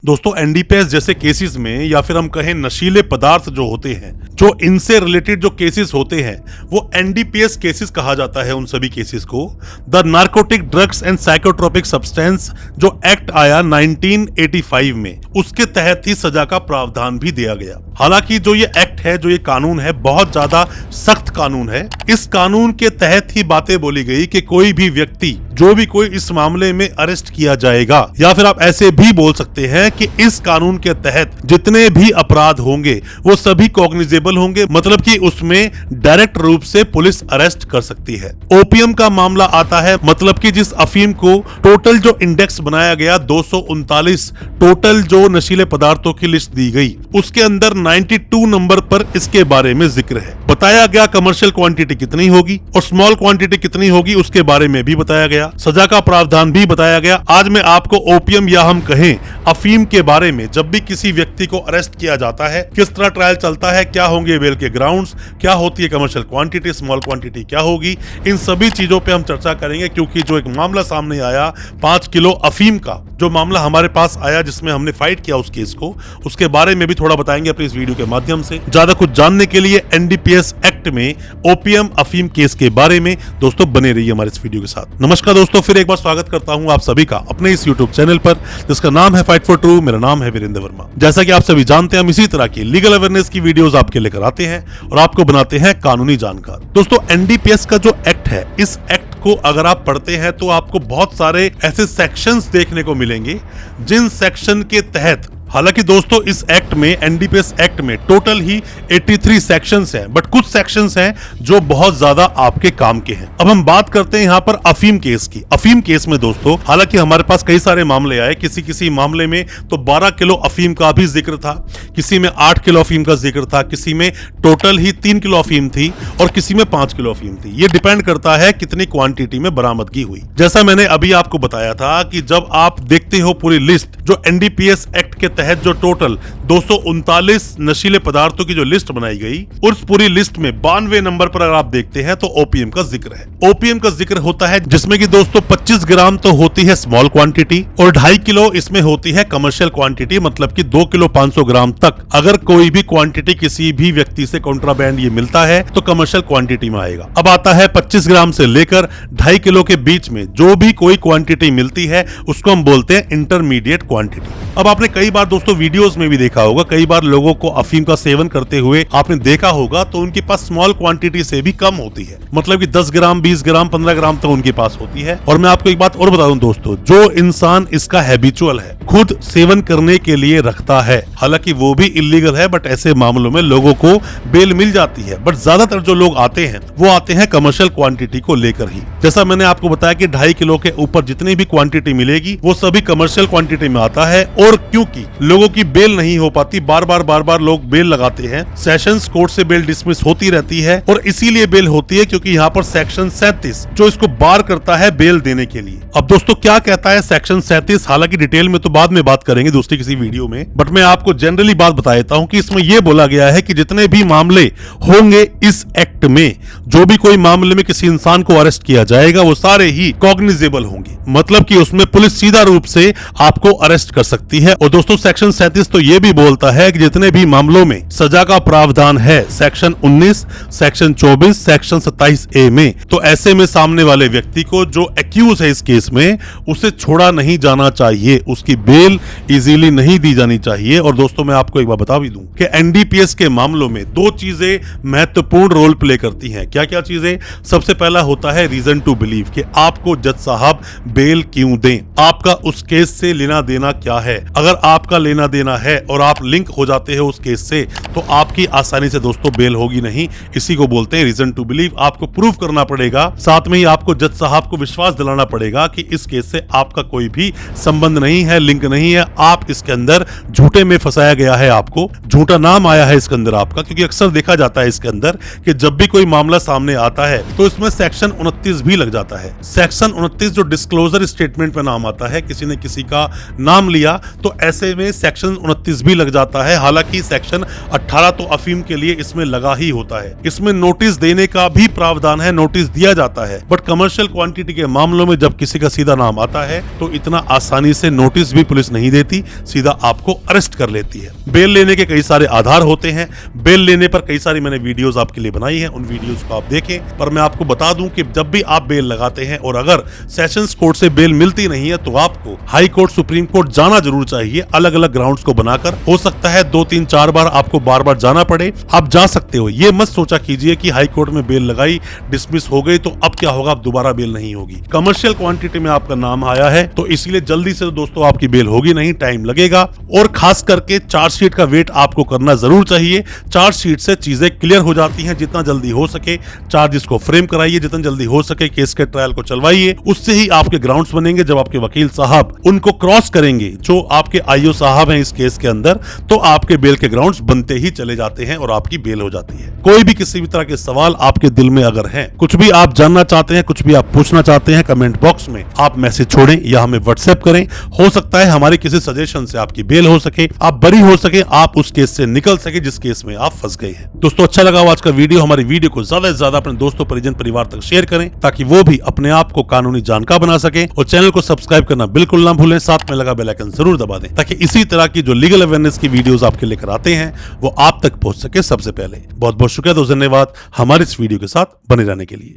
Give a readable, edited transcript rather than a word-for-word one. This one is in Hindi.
दोस्तों एनडीपीएस जैसे केसेस में या फिर हम कहें नशीले पदार्थ जो होते हैं, जो इनसे रिलेटेड जो केसेस होते हैं वो एनडीपीएस केसेस कहा जाता है। उन सभी केसेस को the narcotic drugs and psychotropic substance जो एक्ट आया 1985 में, उसके तहत ही सजा का प्रावधान भी दिया गया। हालांकि जो ये एक्ट है, जो ये कानून है, बहुत ज्यादा सख्त कानून है। इस कानून के तहत ही बातें बोली गई कि कोई भी व्यक्ति, जो भी कोई इस मामले में अरेस्ट किया जाएगा, या फिर आप ऐसे भी बोल सकते हैं कि इस कानून के तहत जितने भी अपराध होंगे वो सभी कॉग्निजेबल होंगे, मतलब कि उसमें डायरेक्ट रूप से पुलिस अरेस्ट कर सकती है। ओपीएम का मामला आता है, मतलब कि जिस अफीम को टोटल जो इंडेक्स बनाया गया 239 टोटल जो नशीले पदार्थों की लिस्ट दी गई, उसके अंदर 92 नंबर पर इसके बारे में जिक्र है। बताया गया कमर्शियल क्वांटिटी कितनी होगी और स्मॉल क्वांटिटी कितनी होगी, उसके बारे में भी बताया गया। सजा का प्रावधान भी बताया गया। आज मैं आपको ओपीएम या हम कहें अफीम के बारे में, जब भी किसी व्यक्ति को अरेस्ट किया जाता है, किस तरह ट्रायल चलता है, क्या होंगे बेल के ग्राउंड्स, क्या होती है कमर्शियल क्वांटिटी, स्मॉल क्वांटिटी क्या होगी, इन सभी चीजों पे हम चर्चा करेंगे। क्योंकि जो एक मामला सामने आया 5 किलो अफीम का, जो मामला हमारे पास आया जिसमें हमने फाइट किया उस केस को, उसके बारे में भी थोड़ा बताएंगे अपने इस वीडियो के माध्यम से। ज्यादा कुछ जानने के लिए एनडीपीएस एक्ट में ओपीएम अफीम केस के बारे में दोस्तों बने रहिए हमारे इस वीडियो के साथ। नमस्कार दोस्तों, फिर एक बार स्वागत करता हूं आप सभी का अपने इस यूट्यूब चैनल पर जिसका नाम है फाइट फॉर ट्रू। मेरा नाम है वीरेंद्र वर्मा। जैसा कि आप सभी जानते हैं, हम इसी तरह की लीगल अवेयरनेस की वीडियोस आपके लेकर आते हैं और आपको बनाते हैं कानूनी जानकार। दोस्तों एनडीपीएस का जो एक्ट है, इस एक्ट को अगर आप पढ़ते हैं तो आपको बहुत सारे ऐसे सेक्शंस देखने को मिलेंगे जिन सेक्शन के तहत, हालांकि दोस्तों इस एक्ट में, एनडीपीएस एक्ट में टोटल ही 83 सेक्शंस हैं, बट कुछ सेक्शंस हैं जो बहुत ज्यादा आपके काम के हैं। अब हम बात करते हैं यहाँ पर अफीम केस की। अफीम केस में दोस्तों, हालांकि हमारे पास कई सारे मामले आए, किसी मामले में तो 12 किलो अफीम का भी जिक्र था, किसी में 8 किलो अफीम का जिक्र था, किसी में टोटल ही 3 किलो अफीम थी और किसी में 5 किलो अफीम थी। ये डिपेंड करता है कितनी क्वांटिटी में बरामदगी हुई। जैसा मैंने अभी आपको बताया था कि जब आप देखते हो पूरी लिस्ट जो एनडीपीएस एक्ट के तहत जो टोटल 239 नशीले पदार्थों की जो लिस्ट बनाई गई, उस पूरी लिस्ट में 92 नंबर पर अगर आप देखते हैं तो ओपीएम का जिक्र है। ओपीएम का जिक्र होता है जिसमें कि दोस्तों 25 ग्राम तो होती है स्मॉल क्वांटिटी और 2.5 किलो इसमें होती है कमर्शियल क्वांटिटी, मतलब कि 2 किलो 500 ग्राम तक अगर कोई भी क्वांटिटी किसी भी व्यक्ति से कॉन्ट्राबैंड ये मिलता है तो कमर्शियल क्वांटिटी में आएगा। अब आता है 25 ग्राम से लेकर 2.5 किलो के बीच में जो भी कोई क्वांटिटी मिलती है उसको हम बोलते हैं इंटरमीडिएट क्वांटिटी। अब आपने कई बार दोस्तों वीडियोस में भी देखा होगा, कई बार लोगों को अफीम का सेवन करते हुए आपने देखा होगा तो उनके पास स्मॉल क्वांटिटी से भी कम होती है, मतलब कि 10 ग्राम 20 ग्राम 15 ग्राम तो उनके पास होती है। और मैं आपको एक बात और बता दूं दोस्तों, जो इंसान इसका हैबिचुअल है, खुद सेवन करने के लिए रखता है, हालांकि वो भी इलीगल है, बट ऐसे मामलों में लोगों को बेल मिल जाती है। बट ज्यादातर जो लोग आते हैं वो आते हैं कमर्शियल क्वांटिटी को लेकर ही। जैसा मैंने आपको बताया कि 2.5 किलो के ऊपर जितनी भी क्वांटिटी मिलेगी वो सभी कमर्शियल क्वांटिटी में आता है। और क्योंकि लोगों की बेल नहीं हो पाती, बार बार लोग बेल लगाते हैं, सेशंस कोर्ट से बेल डिसमिस होती रहती है और इसीलिए बेल होती है क्योंकि यहाँ पर सेक्शन 37 जो इसको बार करता है बेल देने के लिए। अब दोस्तों क्या कहता है सेक्शन 37, हालांकि डिटेल में तो बाद में बात करेंगे दूसरी किसी वीडियो में, बट मैं आपको जनरली बात बता देता हूँ कि इसमें यह बोला गया है कि जितने भी मामले होंगे इस एक्ट में, जो भी कोई मामले में किसी इंसान को अरेस्ट किया जाएगा वो सारे ही कॉग्निजेबल होंगे, मतलब कि उसमें पुलिस सीधा रूप से आपको अरेस्ट कर सकती है। और दोस्तों सेक्शन 37 तो ये भी बोलता है कि जितने भी मामलों में सजा का प्रावधान है सेक्शन 19, सेक्शन 24, सेक्शन 27A में, तो ऐसे में सामने वाले व्यक्ति को जो एक्यूज है इस केस में उसे छोड़ा नहीं जाना चाहिए, उसकी बेल इजीली नहीं दी जानी चाहिए। और दोस्तों मैं आपको एक बात बता भी दूं कि एनडीपीएस के मामलों में 2 चीजें महत्वपूर्ण रोल प्ले करती हैं। क्या क्या चीजें? सबसे पहला होता है रीजन टू बिलीव, कि आपको जज साहब बेल क्यों दें, आपका उस केस से लेना देना क्या है। अगर आपका लेना देना है और आप लिंक हो जाते हो उस केस से तो आपकी आसानी से दोस्तों बेल होगी नहीं। इसी को बोलते हैं रीजन टू बिलीव। आपको प्रूफ करना पड़ेगा, साथ में ही आपको जज साहब को विश्वास दिलाना पड़ेगा कि इस केस से आपका कोई भी संबंध नहीं है, लिंक नहीं है, आप इसके अंदर झूठे में फंसाया गया है, आपको झूठा नाम आया है इसके अंदर आपका। क्योंकि अक्सर देखा जाता है इसके अंदर कि जब भी कोई मामला सामने आता है तो इसमें सेक्शन 29 भी लग जाता है। सेक्शन 29 जो डिस्क्लोजर स्टेटमेंट पे नाम आता है, किसी ने किसी का नाम लिया तो ऐसे में सेक्शन 29 भी लग जाता है। हालांकि सेक्शन 18 तो अफीम के लिए इसमें लगा ही होता है। इसमें नोटिस देने का भी प्रावधान है, नोटिस दिया जाता है, बट कमर्शियल क्वांटिटी के मामलों में जब किसी का सीधा नाम आता है तो इतना आसानी से नोटिस भी पुलिस नहीं देती, सीधा आपको अरेस्ट कर लेती है। बेल लेने के कई सारे आधार होते हैं। बेल लेने पर कई सारी मैंने वीडियोस आपके लिए बनाई हैं, उन वीडियोस को आप देखें। पर मैं आपको बता दूं कि जब भी आप बेल लगाते हैं और अगर सेशंस कोर्ट से बेल मिलती नहीं है तो आपको हाई कोर्ट, सुप्रीम कोर्ट जाना जरूर चाहिए, अलग अलग ग्राउंड्स को बनाकर। हो सकता है 2, 3, 4 बार आपको बार बार जाना पड़े, आप जा सकते हो। ये मत सोचा कीजिए कि हाई कोर्ट में बेल लगाई, डिसमिस हो गई तो अब क्या होगा, अब दोबारा बेल नहीं होगी। कमर्शियल क्वांटिटी में आपका नाम आया है तो इसलिए जल्दी से दोस्तों आपकी बेल होगी नहीं, टाइम लगेगा। और खास करके चार्जशीट का वेट आपको करना जरूर चाहिए। चार्जशीट से चीजें क्लियर हो जाती हैं। जितना जल्दी हो सके चार्जेस को फ्रेम कराइए, जितना जल्दी हो सके केस के ट्रायल को चलवाइए, उससे ही आपके ग्राउंड्स बनेंगे। जब आपके वकील साहब उनको क्रॉस करेंगे, जो आपके आईओ साहब हैं इस केस के अंदर, तो आपके बेल के ग्राउंड्स बनते ही चले जाते हैं और आपकी बेल हो जाती है। कोई भी किसी भी तरह के सवाल आपके दिल में अगर हैं, कुछ भी आप जानना चाहते हैं, कुछ भी आप पूछना चाहते हैं, कमेंट बॉक्स में आप मैसेज छोड़ें या हमें व्हाट्सएप करें। हो सकता है हमारे किसी सजेशन से आपकी बेल हो सके, आप बरी हो सके, आप उस केस से निकल सके जिस केस में आप फंस गए हैं। दोस्तों अच्छा लगा आज का वीडियो, हमारी वीडियो को ज्यादा से ज्यादा अपने दोस्तों, परिजन, परिवार तक शेयर करें ताकि वो भी अपने आप को कानूनी जानकार बना सके। और चैनल को सब्सक्राइब करना बिल्कुल ना भूलें, साथ में लगा बेल आइकन जरूर दबा दें ताकि इसी तरह की जो लीगल अवेयरनेस की वीडियोस आपके लेकर आते हैं वो आप तक पहुंच सके सबसे पहले। बहुत बहुत शुक्रिया, दोस्तों धन्यवाद हमारे इस वीडियो के साथ बने रहने के लिए।